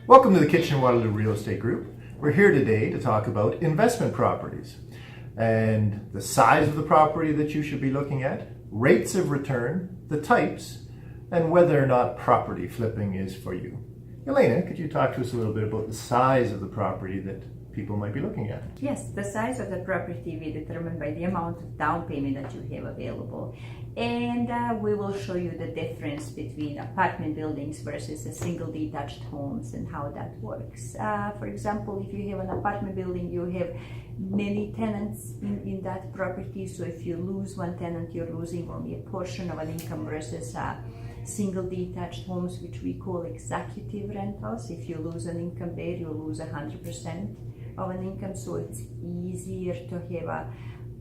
Welcome to the Kitchen Waterloo Real Estate Group. We're here today to talk about investment properties and the size of the property that you should be looking at, rates of return, the types, and whether or not property flipping is for you. Jelena, could you talk to us a little bit about the size of the property that people might be looking at? Yes, the size of the property will be determined by the amount of down payment that you have available. And we will show you the difference between apartment buildings versus a single detached homes and how that works. For example, if you have an apartment building, you have many tenants in that property. So if you lose one tenant, you're losing only a portion of an income versus single detached homes, which we call executive rentals. If you lose an income there, you lose 100% of an income. So it's easier to have a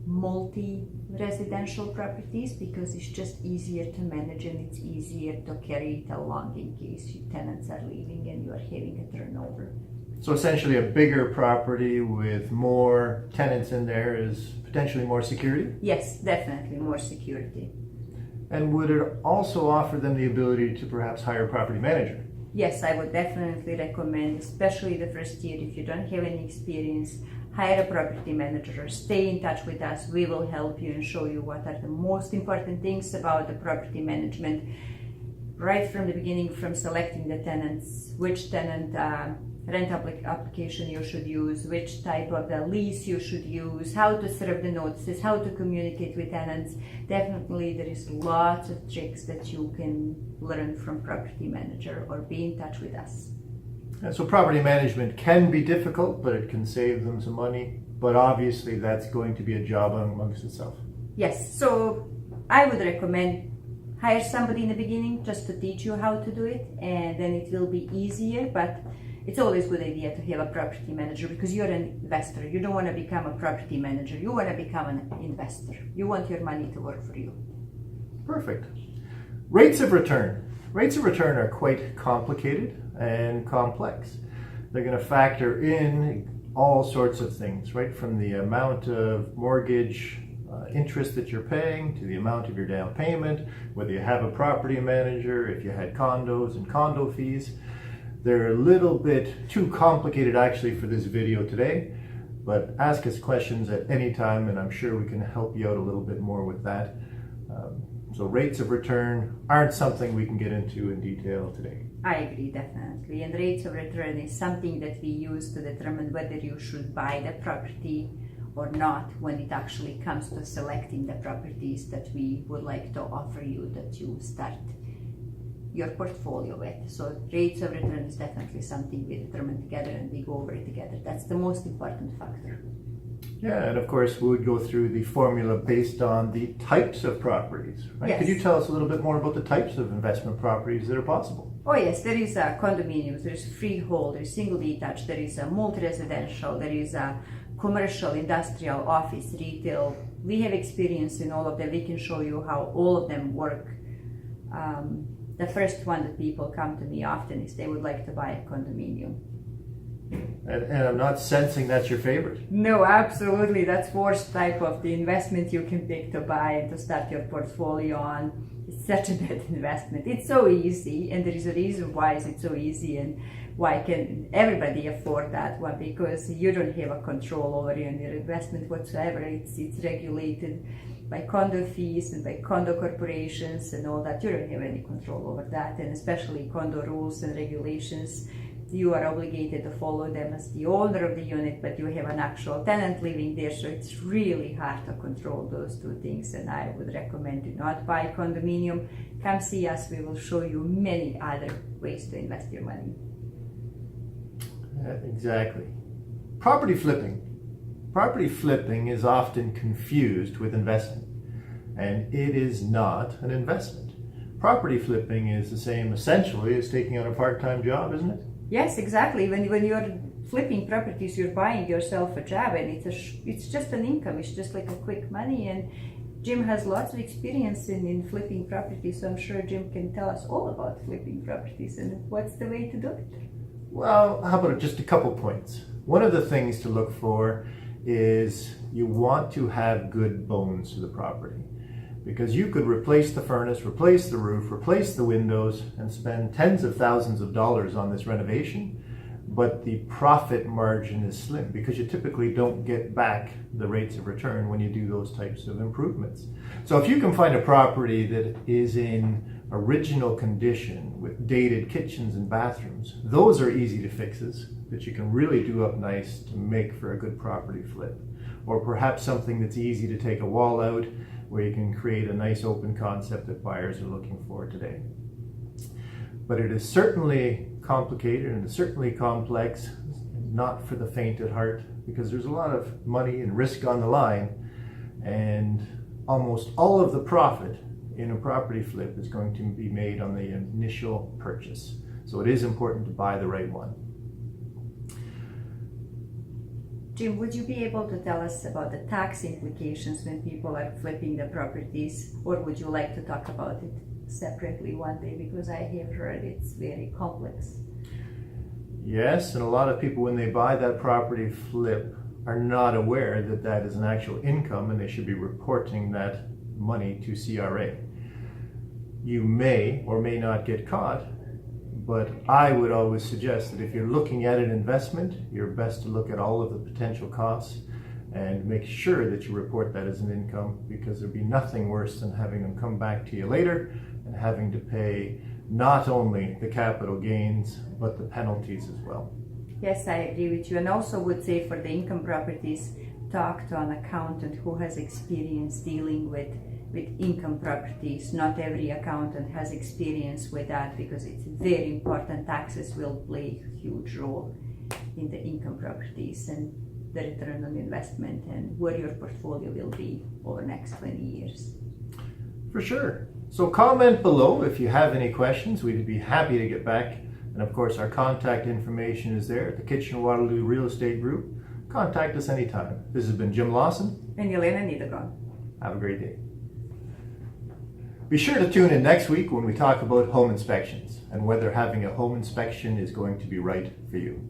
multi-residential properties because it's just easier to manage and it's easier to carry it along in case your tenants are leaving and you are having a turnover. So essentially a bigger property with more tenants in there is potentially more security? Yes, definitely more security. And would it also offer them the ability to perhaps hire a property manager? Yes, I would definitely recommend, especially the first year, if you don't have any experience, hire a property manager or stay in touch with us. We will help you and show you what are the most important things about the property management right from the beginning, from selecting the tenants, which tenant rent application you should use, which type of the lease you should use, how to serve the notices, how to communicate with tenants. Definitely there is lots of tricks that you can learn from property manager or be in touch with us. And so property management can be difficult, but it can save them some money. But obviously that's going to be a job amongst itself. Yes, so I would recommend hire somebody in the beginning just to teach you how to do it, and then it will be easier. But it's always a good idea to have a property manager because you're an investor. You don't want to become a property manager. You want to become an investor. You want your money to work for you. Perfect. Rates of return. Rates of return are quite complicated and complex. They're going to factor in all sorts of things, right? From the amount of mortgage interest that you're paying to the amount of your down payment, whether you have a property manager, if you had condos and condo fees. They're a little bit too complicated actually for this video today, but ask us questions at any time and I'm sure we can help you out a little bit more with that. So rates of return aren't something we can get into in detail today. I agree, definitely. And rates of return is something that we use to determine whether you should buy the property or not when it actually comes to selecting the properties that we would like to offer you that you start your portfolio with. So rates of return is definitely something we determine together and we go over it together. That's the most important factor. Yeah, and of course we would go through the formula based on the types of properties, right? Yes. Could you tell us a little bit more about the types of investment properties that are possible? Oh yes, there is condominiums, there is freehold, there is single detached, there is multi-residential, there is commercial, industrial, office, retail. We have experience in all of them. We can show you how all of them work. The first one that people come to me often is they would like to buy a condominium. And I'm not sensing that's your favorite. No, absolutely. That's worst type of the investment you can pick to buy and to start your portfolio on. It's such a bad investment. It's so easy, and there is a reason why it's so easy and why can everybody afford that one, because you don't have a control over your investment whatsoever. It's regulated by condo fees and by condo corporations and all that. You don't have any control over that, and especially condo rules and regulations. You are obligated to follow them as the owner of the unit, but you have an actual tenant living there, so it's really hard to control those two things. And I would recommend do not buy a condominium. Come see us, we will show you many other ways to invest your money. Exactly. Property flipping. Property flipping is often confused with investing, and it is not an investment. Property flipping is the same essentially as taking on a part-time job, isn't it? Yes, exactly. When you're flipping properties, you're buying yourself a job, and it's just an income. It's just like a quick money. And Jim has lots of experience in flipping properties, so I'm sure Jim can tell us all about flipping properties and what's the way to do it. Well, how about just a couple points? One of the things to look for is you want to have good bones to the property, because you could replace the furnace, replace the roof, replace the windows, and spend tens of thousands of dollars on this renovation, but the profit margin is slim because you typically don't get back the rates of return when you do those types of improvements. So if you can find a property that is in original condition with dated kitchens and bathrooms, those are easy to fixes that you can really do up nice to make for a good property flip. Or perhaps something that's easy to take a wall out where you can create a nice open concept that buyers are looking for today. But it is certainly complicated and it's certainly complex, not for the faint at heart, because there's a lot of money and risk on the line, and almost all of the profit in a property flip is going to be made on the initial purchase. So it is important to buy the right one. Jim, would you be able to tell us about the tax implications when people are flipping the properties, or would you like to talk about it separately one day, because I have heard it's very complex? Yes, and a lot of people when they buy that property flip are not aware that that is an actual income and they should be reporting that money to CRA. You may or may not get caught, but I would always suggest that if you're looking at an investment, you're best to look at all of the potential costs and make sure that you report that as an income, because there'd be nothing worse than having them come back to you later and having to pay not only the capital gains, but the penalties as well. Yes, I agree with you. And also would say for the income properties, talk to an accountant who has experience dealing with income properties. Not every accountant has experience with that, because it's very important. Taxes will play a huge role in the income properties and the return on investment and where your portfolio will be over the next 20 years. For sure. So comment below if you have any questions. We'd be happy to get back. And of course, our contact information is there at the Kitchener-Waterloo Real Estate Group. Contact us anytime. This has been Jim Lawson and Jelena Nidogon. Have a great day. Be sure to tune in next week when we talk about home inspections and whether having a home inspection is going to be right for you.